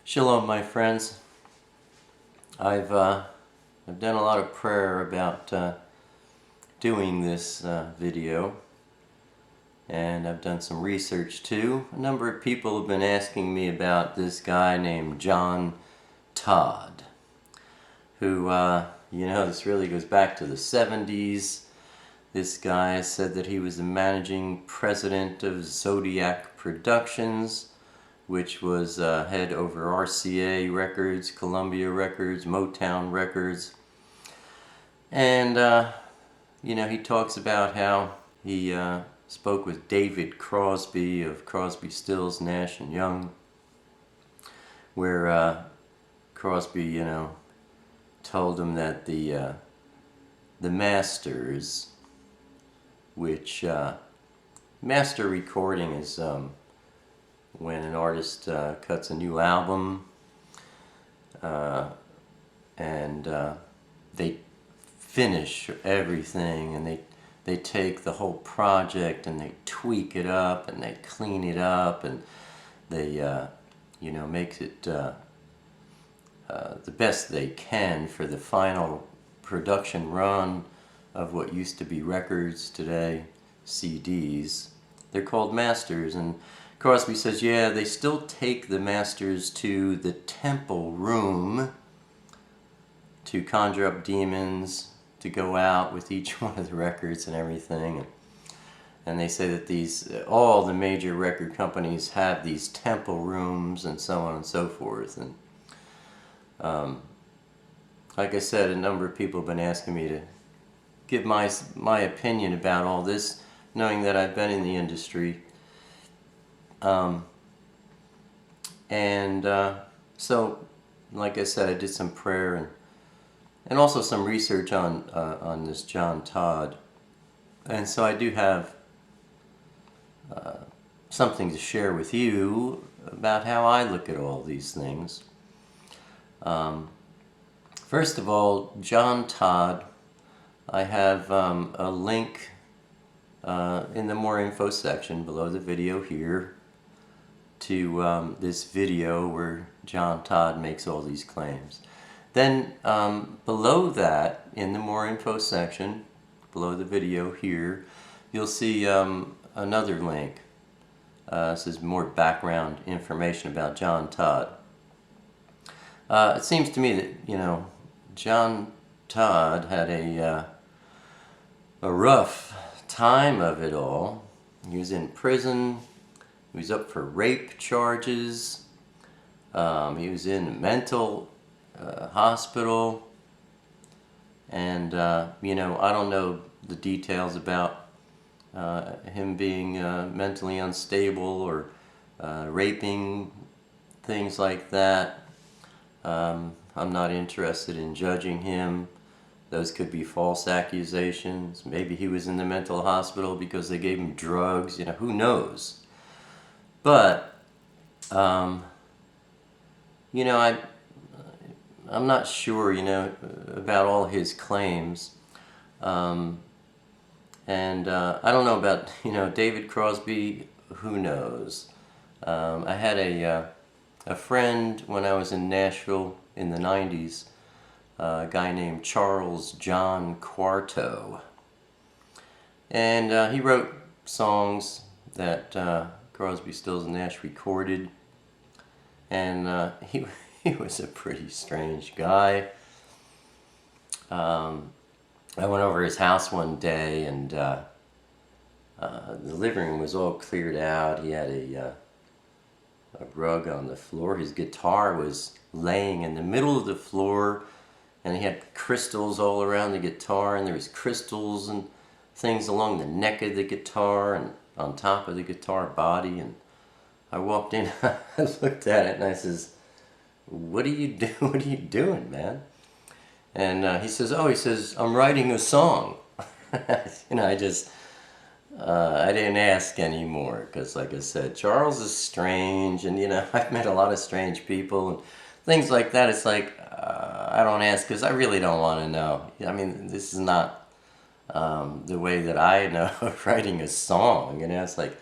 Shalom, my friends. I've done a lot of prayer about doing this video, and I've done some research too. A number of people have been asking me about this guy named John Todd, who, this really goes back to the 70s. This guy said that he was the managing president of Zodiac Productions, which was head over RCA Records, Columbia Records, Motown Records. And, he talks about how he spoke with David Crosby of Crosby, Stills, Nash and Young, where Crosby, told him that the masters, which master recording is when an artist cuts a new album and they finish everything, and they take the whole project and they tweak it up and they clean it up, and they make it the best they can for the final production run of what used to be records, today CDs. They're called masters, and Crosby says, yeah, they still take the masters to the temple room to conjure up demons, to go out with each one of the records and everything. And they say that all the major record companies have these temple rooms and so on and so forth. And like I said, a number of people have been asking me to give my opinion about all this, knowing that I've been in the industry. So, like I said, I did some prayer and also some research on this John Todd. And so I do have something to share with you about how I look at all these things. First of all, John Todd, I have a link in the more info section below the video here to this video where John Todd makes all these claims. Then below that, in the more info section below the video here, you'll see another link. This is more background information about John Todd. It seems to me that John Todd had a rough time of it all. He was in prison. He was up for rape charges. He was in a mental hospital. And, I don't know the details about him being mentally unstable or raping, things like that. I'm not interested in judging him. Those could be false accusations. Maybe he was in the mental hospital because they gave him drugs. Who knows? But, I'm not sure, about all his claims. And I don't know about, David Crosby. Who knows? I had a friend when I was in Nashville in the 90s, a guy named Charles John Quarto. And he wrote songs that Crosby, Stills, and Nash recorded. And he was a pretty strange guy. I went over his house one day, and the living room was all cleared out. He had a rug on the floor. His guitar was laying in the middle of the floor, and he had crystals all around the guitar, and there was crystals and things along the neck of the guitar and on top of the guitar body. And I walked in, I looked at it, and I says, what are you doing, man? And he says, I'm writing a song. I didn't ask anymore, because like I said, Charles is strange, and I've met a lot of strange people and things like that. It's like, I don't ask because I really don't want to know. This is not the way that I know of writing a song. It's like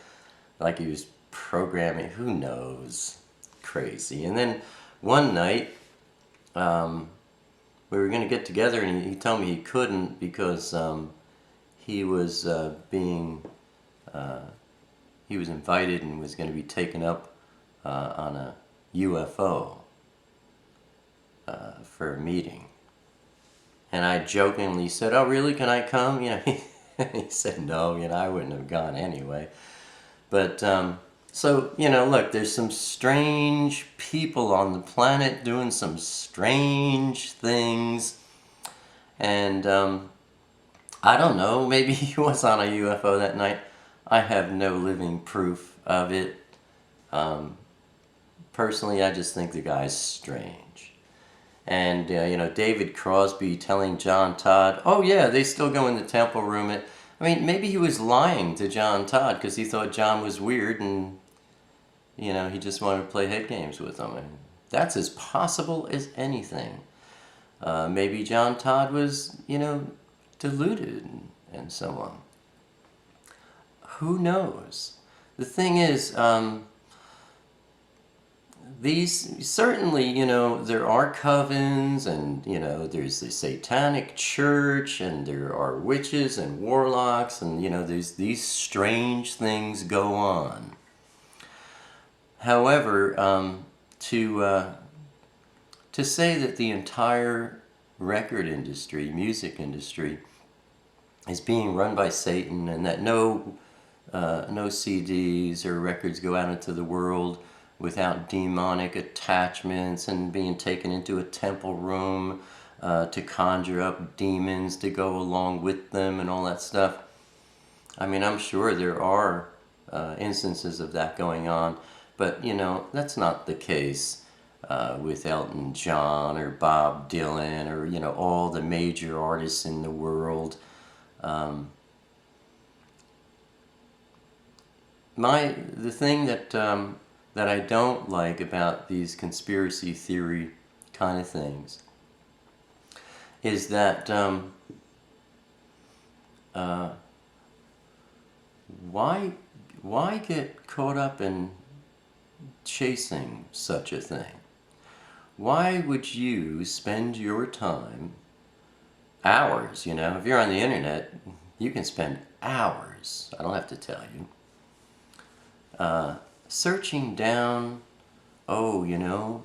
he was programming, who knows, crazy. And then one night, we were going to get together, and he told me he couldn't because he was he was invited and was going to be taken up on a UFO for a meeting. And I jokingly said, "Oh, really? Can I come?" He said, "No, I wouldn't have gone anyway." But so, look, there's some strange people on the planet doing some strange things. And I don't know, maybe he was on a UFO that night. I have no living proof of it. Personally, I just think the guy's strange. And, David Crosby telling John Todd, "Oh yeah, they still go in the temple room." Maybe he was lying to John Todd because he thought John was weird and, he just wanted to play head games with him. And that's as possible as anything. Maybe John Todd was, deluded and so on. Who knows? The thing is, these certainly, there are covens, and there's the satanic church, and there are witches and warlocks, and there's these strange things go on. However, to say that the entire record industry, music industry, is being run by Satan, and that no CDs or records go out into the world without demonic attachments and being taken into a temple room to conjure up demons to go along with them and all that stuff. I'm sure there are instances of that going on, but that's not the case with Elton John or Bob Dylan or all the major artists in the world. The thing that I don't like about these conspiracy theory kind of things is that why get caught up in chasing such a thing? Why would you spend your time, hours, if you're on the internet, you can spend hours, I don't have to tell you, searching down, Elton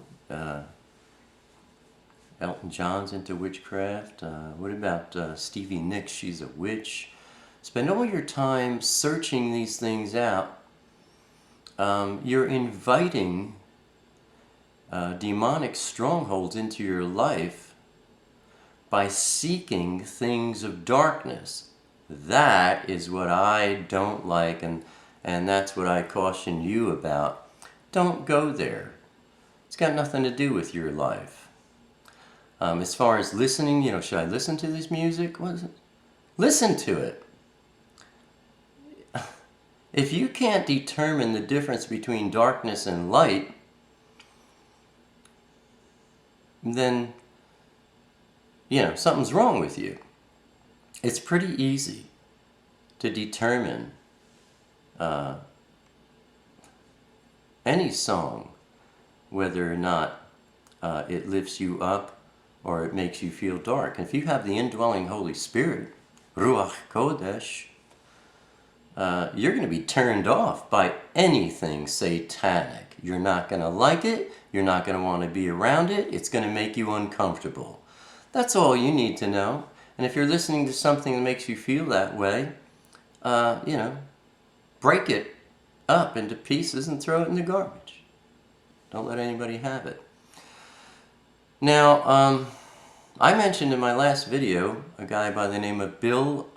John's into witchcraft. What about Stevie Nicks? She's a witch. Spend all your time searching these things out. You're inviting demonic strongholds into your life by seeking things of darkness. That is what I don't like, and that's what I caution you about. Don't go there. It's got nothing to do with your life. As far as listening, should I listen to this music? What is it? Listen to it. If you can't determine the difference between darkness and light, then, something's wrong with you. It's pretty easy to determine any song, whether or not it lifts you up or it makes you feel dark. And if you have the indwelling Holy Spirit, Ruach Kodesh, you're going to be turned off by anything satanic. You're not going to like it. You're not going to want to be around it. It's going to make you uncomfortable. That's all you need to know. And if you're listening to something that makes you feel that way, break it up into pieces and throw it in the garbage. Don't let anybody have it. Now, I mentioned in my last video a guy by the name of Bill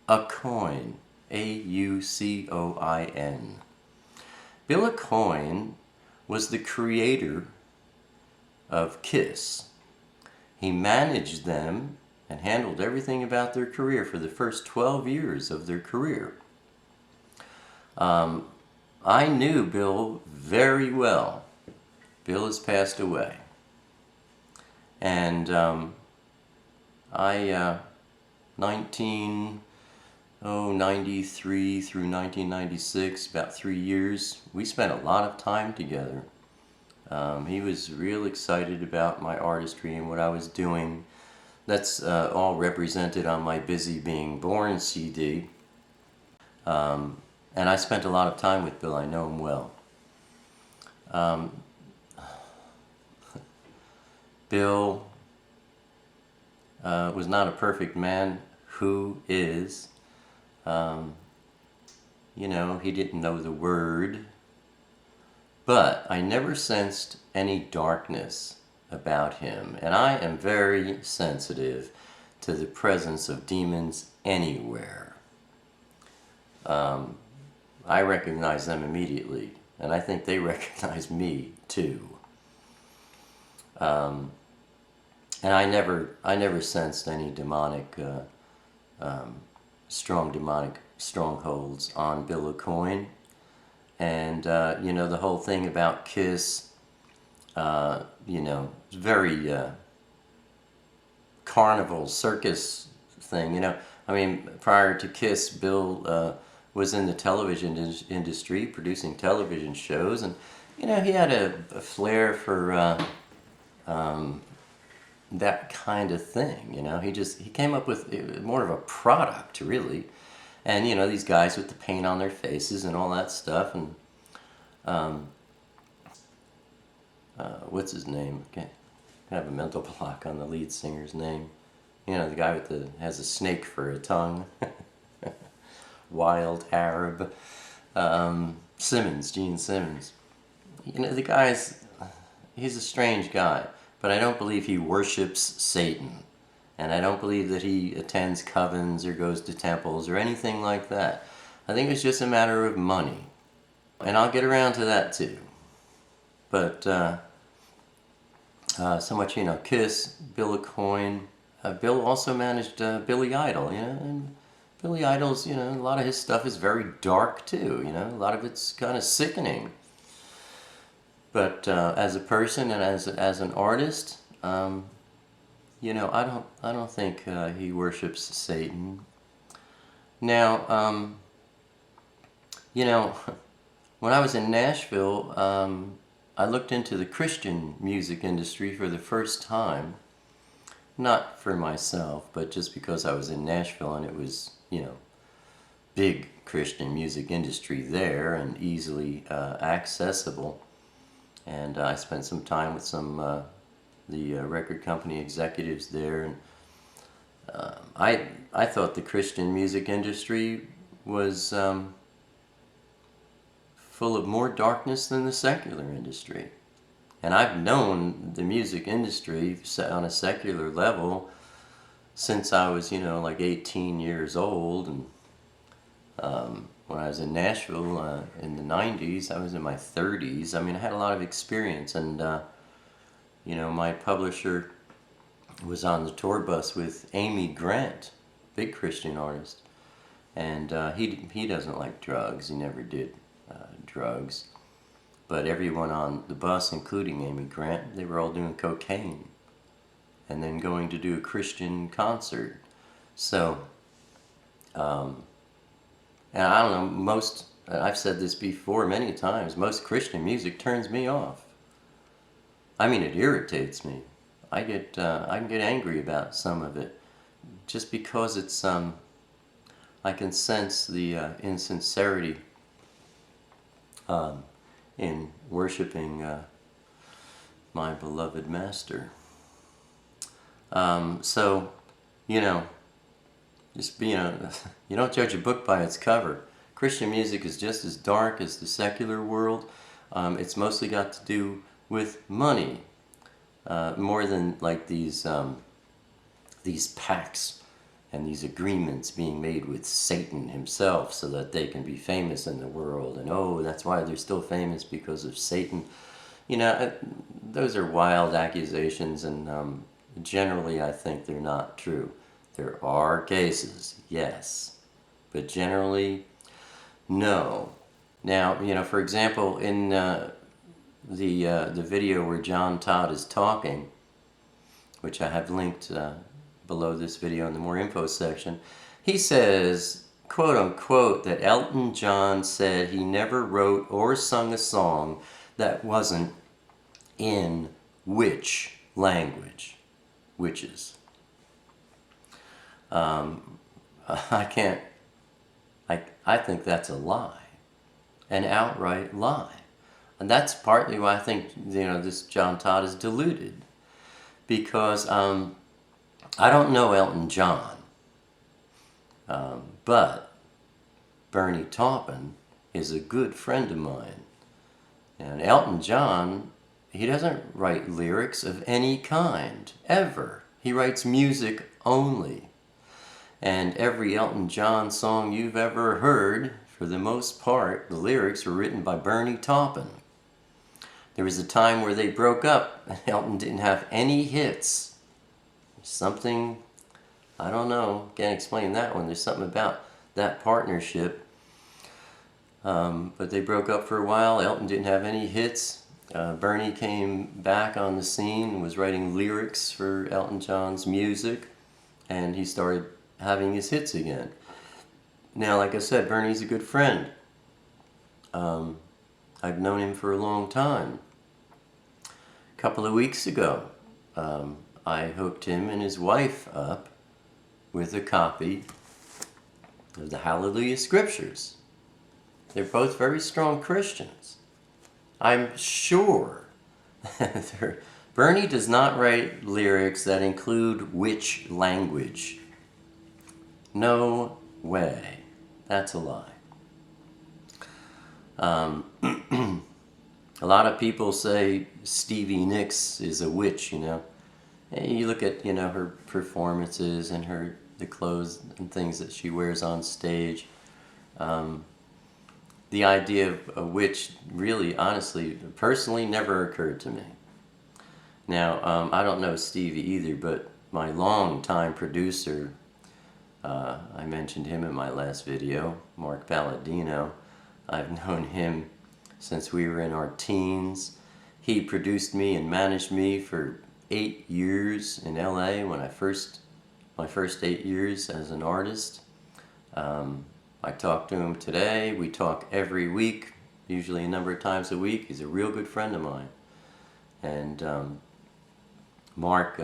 Aucoin, A-U-C-O-I-N. Bill Aucoin was the creator of KISS. He managed them and handled everything about their career for the first 12 years of their career. I knew Bill very well. Bill has passed away. And 1993 through 1996, about 3 years, we spent a lot of time together He was real excited about my artistry and what I was doing. That's all represented on my Busy Being Born CD. And I spent a lot of time with Bill. I know him well. Bill was not a perfect man. Who is? He didn't know the word. But I never sensed any darkness about him. And I am very sensitive to the presence of demons anywhere. I recognize them immediately. And I think they recognize me too. And I never sensed any demonic, strong demonic strongholds on Bill Aucoin. And, the whole thing about Kiss, it's very carnival, circus thing, prior to Kiss, Bill was in the television industry, producing television shows, and, he had a flair for that kind of thing, he came up with more of a product, really. And, these guys with the paint on their faces and all that stuff. And, what's his name? I have a mental block on the lead singer's name. The guy has a snake for a tongue. Wild Arab. Gene Simmons. The guy's, he's a strange guy. But I don't believe he worships Satan. And I don't believe that he attends covens or goes to temples or anything like that. I think it's just a matter of money. And I'll get around to that too. But so much, Kiss, Bill Aucoin. Bill also managed Billy Idol, and Billy Idol's, a lot of his stuff is very dark too, a lot of it's kind of sickening. But as a person and as an artist, I don't think he worships Satan. Now, when I was in Nashville, I looked into the Christian music industry for the first time. Not for myself, but just because I was in Nashville and it was, big Christian music industry there and easily accessible. And I spent some time with some the record company executives there, and I thought the Christian music industry was full of more darkness than the secular industry. And I've known the music industry on a secular level since I was, like 18 years old. And when I was in Nashville in the 90s, I was in my 30s. I had a lot of experience. And, my publisher was on the tour bus with Amy Grant, big Christian artist. And he doesn't like drugs. He never did drugs. But everyone on the bus, including Amy Grant, they were all doing cocaine and then going to do a Christian concert. So, and I don't know, I've said this before many times, most Christian music turns me off. It irritates me. I can get angry about some of it just because it's, I can sense the insincerity in worshiping my beloved master. So, just you don't judge a book by its cover. Christian music is just as dark as the secular world. It's mostly got to do with money, more than like these pacts and these agreements being made with Satan himself so that they can be famous in the world. And that's why they're still famous, because of Satan. Those are wild accusations, and generally I think they're not true. There are cases, yes, but generally, no. Now, for example, in the video where John Todd is talking, which I have linked below this video in the more info section, he says, quote unquote, that Elton John said he never wrote or sung a song that wasn't in which language? Witches. I can't, I think that's a lie. An outright lie. And that's partly why I think, this John Todd is deluded. Because I don't know Elton John, but Bernie Taupin is a good friend of mine. And Elton John, he doesn't write lyrics of any kind, ever. He writes music only. And every Elton John song you've ever heard, for the most part, the lyrics were written by Bernie Taupin. There was a time where they broke up and Elton didn't have any hits. Something, I don't know, can't explain that one. There's something about that partnership. But they broke up for a while. Elton didn't have any hits. Bernie came back on the scene, was writing lyrics for Elton John's music, and he started having his hits again. Now, like I said, Bernie's a good friend. I've known him for a long time. A couple of weeks ago, I hooked him and his wife up with a copy of the Hallelujah Scriptures. They're both very strong Christians. I'm sure Bernie does not write lyrics that include witch language. No way. That's a lie. A lot of people say Stevie Nicks is a witch, And you look at, her performances and the clothes and things that she wears on stage. The idea of a witch really, honestly, personally never occurred to me. Now, I don't know Stevie either, but my longtime producer, I mentioned him in my last video, Mark Palladino. I've known him since we were in our teens. He produced me and managed me for 8 years in LA when my first 8 years as an artist. I talk to him today. We talk every week, usually a number of times a week. He's a real good friend of mine. And Mark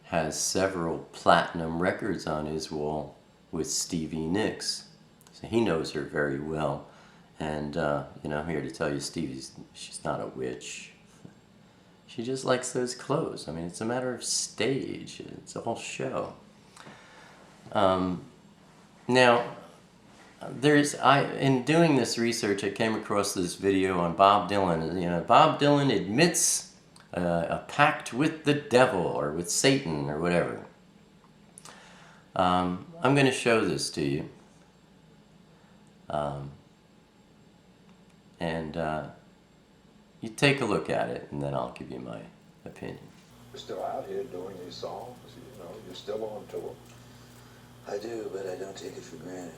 has several platinum records on his wall with Stevie Nicks. So he knows her very well. And, I'm here to tell you, she's not a witch. She just likes those clothes. I mean, it's a matter of stage. It's all show. Now, in doing this research, I came across this video on Bob Dylan. Bob Dylan admits a pact with the devil or with Satan or whatever. I'm going to show this to you. And you take a look at it, and then I'll give you my opinion. You're still out here doing these songs, you're still on tour. I do, but I don't take it for granted.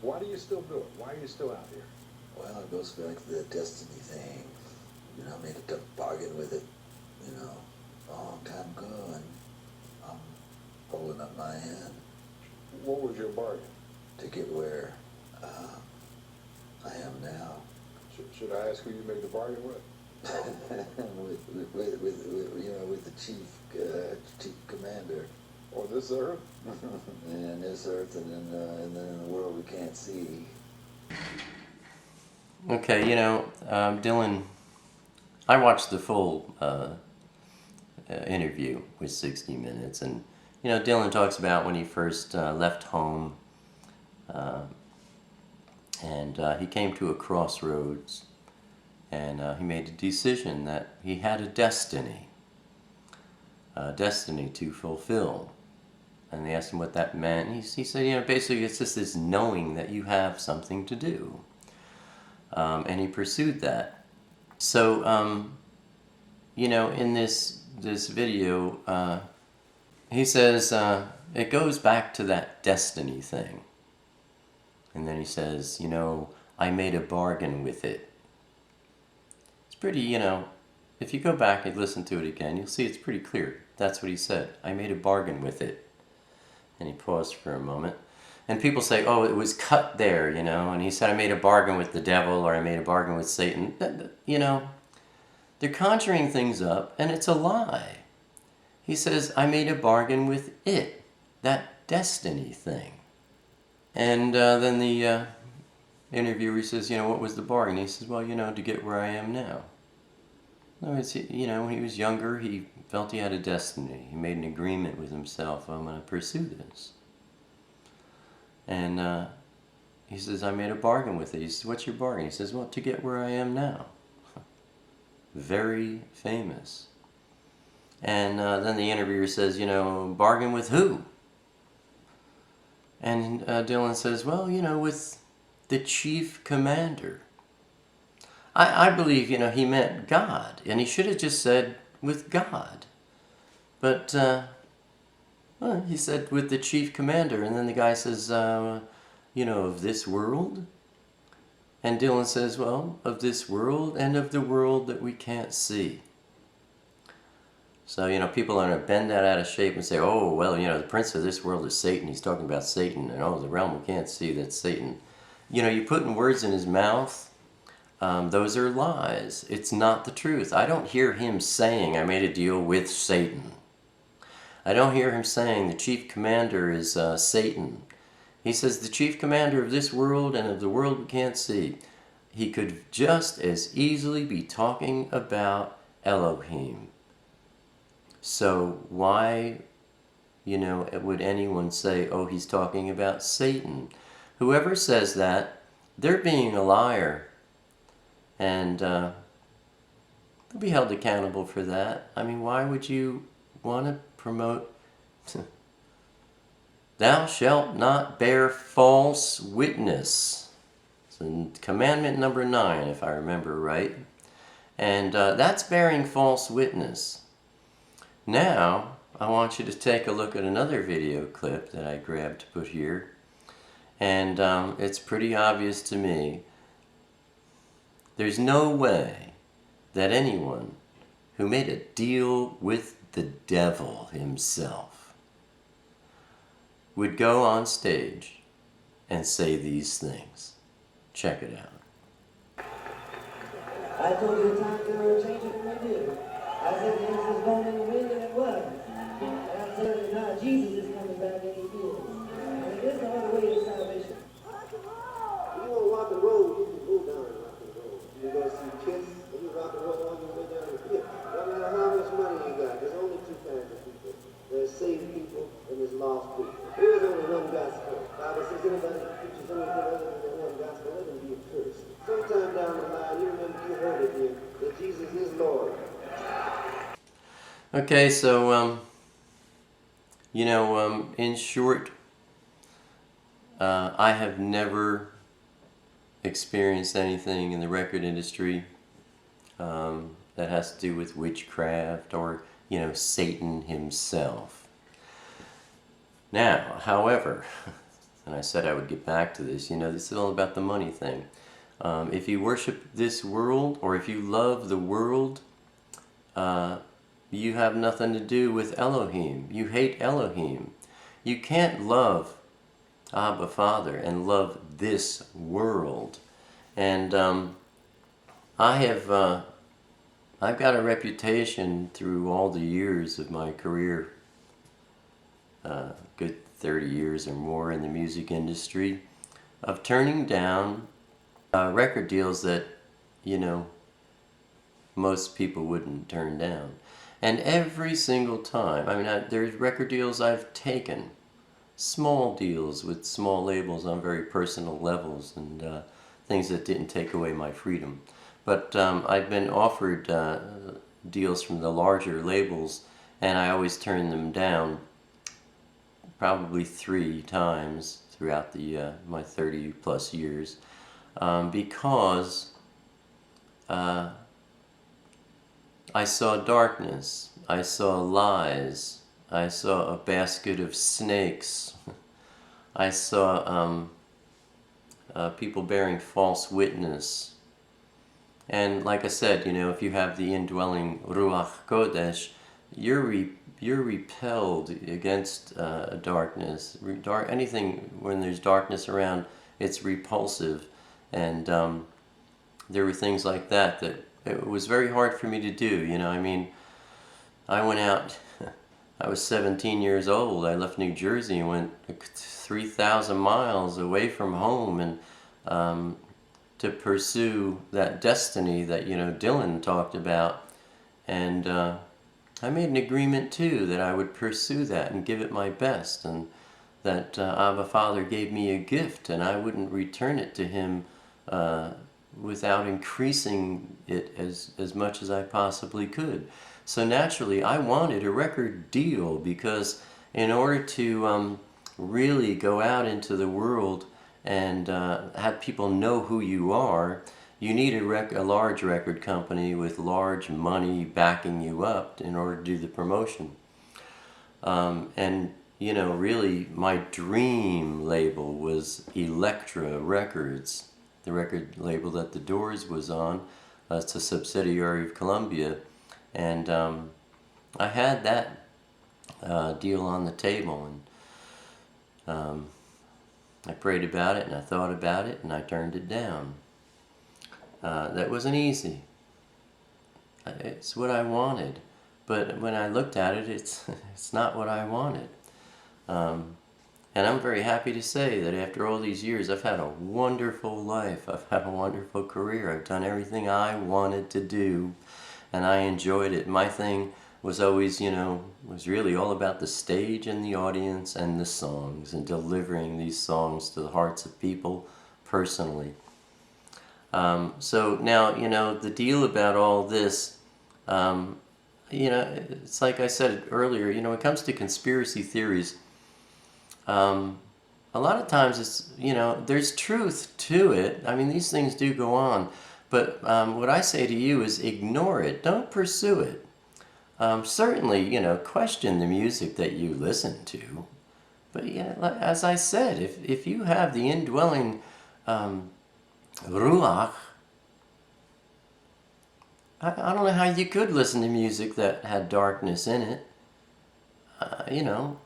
Why do you still do it? Why are you still out here? Well, it goes back to the destiny thing. I made a tough bargain with it, a long time ago, and I'm holding up my hand. What was your bargain? To get where I am now. Should I ask who you made the bargain with? with the chief commander. On this earth? And this earth, and then in the world we can't see. Okay, Dylan, I watched the full interview with 60 Minutes, and, Dylan talks about when he first left home, and he came to a crossroads, and he made a decision that he had a destiny to fulfill. And they asked him what that meant. He said, basically it's just this knowing that you have something to do. And he pursued that. So, in this video, he says, it goes back to that destiny thing. And then he says, I made a bargain with it. It's pretty, if you go back and listen to it again, you'll see it's pretty clear. That's what he said. I made a bargain with it. And he paused for a moment. And people say, oh, it was cut there, and he said, I made a bargain with the devil, or I made a bargain with Satan. They're conjuring things up, and it's a lie. He says, I made a bargain with it, that destiny thing. And then the interviewer says, what was the bargain? He says, well, to get where I am now. In other words, when he was younger, he felt he had a destiny. He made an agreement with himself, I'm going to pursue this. And he says, I made a bargain with it. He says, what's your bargain? He says, well, to get where I am now. Very famous. And then the interviewer says, bargain with who? And Dylan says, well, with the chief commander. I believe, he meant God. And he should have just said, with God. But he said, with the chief commander. And then the guy says, of this world? And Dylan says, well, of this world and of the world that we can't see. So, people are going to bend that out of shape and say, oh, well, the prince of this world is Satan. He's talking about Satan. And, the realm we can't see, that's Satan. You're putting words in his mouth. Those are lies. It's not the truth. I don't hear him saying, I made a deal with Satan. I don't hear him saying the chief commander is Satan. He says the chief commander of this world and of the world we can't see. He could just as easily be talking about Elohim. So why, would anyone say, oh, he's talking about Satan? Whoever says that, they're being a liar. And they'll be held accountable for that. I mean, why would you want to promote thou shalt not bear false witness? It's commandment number 9, if I remember right. And that's bearing false witness. Now, I want you to take a look at another video clip that I grabbed to put here. And it's pretty obvious to me. There's no way that anyone who made a deal with the devil himself would go on stage and say these things. Check it out. I told you the time they were changing and they did. I said the earth was born in the wind and it was. And I said now Jesus is coming back and he is. And this is the only way to salvation. You want to rock and roll, you can go down and rock and roll. You go see Kiss, and you rock and roll all your way down the pit. No matter how much money you got, there's only two kinds of people. There's saved people and there's lost people. There is only one gospel. The Bible says anybody that preaches anything other than the one gospel, let him be accursed. Sometime down the line, you remember you heard it here, that Jesus is Lord. Okay, so, in short, I have never experienced anything in the record industry that has to do with witchcraft or, Satan himself. Now, however, and I said I would get back to this, this is all about the money thing. If you worship this world or if you love the world, you have nothing to do with Elohim. You hate Elohim. You can't love Abba Father and love this world. And I've got a reputation through all the years of my career, good 30 years or more in the music industry, of turning down record deals that, most people wouldn't turn down. And every single time, there's record deals I've taken, small deals with small labels on very personal levels and things that didn't take away my freedom. But I've been offered deals from the larger labels, and I always turn them down probably 3 times throughout the my 30 plus years because I saw darkness, I saw lies, I saw a basket of snakes, I saw people bearing false witness. And like I said, if you have the indwelling Ruach Kodesh, you're repelled against darkness. Anything when there's darkness around, it's repulsive. And there were things like that it was very hard for me to do. You know, I mean, I went out, I was 17 years old. I left New Jersey and went 3,000 miles away from home, and to pursue that destiny that, you know, Dylan talked about. And I made an agreement too that I would pursue that and give it my best, and that Abba Father gave me a gift and I wouldn't return it to him without increasing it as much as I possibly could. So naturally I wanted a record deal, because in order to really go out into the world and have people know who you are, you need a large record company with large money backing you up in order to do the promotion. And you know, really my dream label was Elektra Records, the record label that the Doors was on. It's a subsidiary of Columbia. And I had that deal on the table, and I prayed about it and I thought about it and I turned it down. That wasn't easy. It's what I wanted, but when I looked at it, it's not what I wanted. And I'm very happy to say that after all these years, I've had a wonderful life. I've had a wonderful career. I've done everything I wanted to do, and I enjoyed it. My thing was always, you know, was really all about the stage and the audience and the songs, and delivering these songs to the hearts of people personally. So now, you know, the deal about all this, you know, it's like I said earlier, you know, when it comes to conspiracy theories, a lot of times it's, you know, there's truth to it. I mean, these things do go on. But what I say to you is ignore it. Don't pursue it. Certainly, you know, question the music that you listen to. But yeah, as I said, if you have the indwelling Ruach, I don't know how you could listen to music that had darkness in it. You know,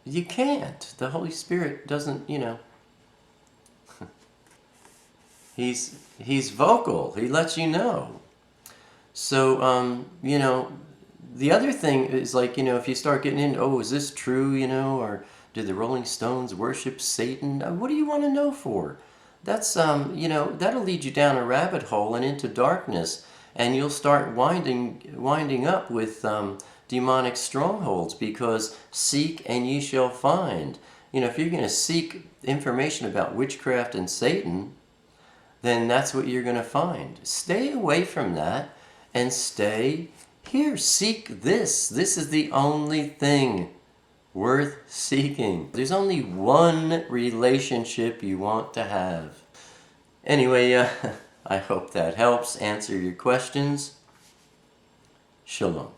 you can't. The Holy Spirit doesn't, you know. He's vocal. He lets you know. So, you know, the other thing is, like, you know, if you start getting into, oh, is this true, you know, or did the Rolling Stones worship Satan? What do you want to know for? That's, you know, that'll lead you down a rabbit hole and into darkness, and you'll start winding up with demonic strongholds, because seek and ye shall find. You know, if you're going to seek information about witchcraft and Satan, then that's what you're going to find. Stay away from that and stay here. Seek this. This is the only thing worth seeking. There's only one relationship you want to have. Anyway, I hope that helps answer your questions. Shalom.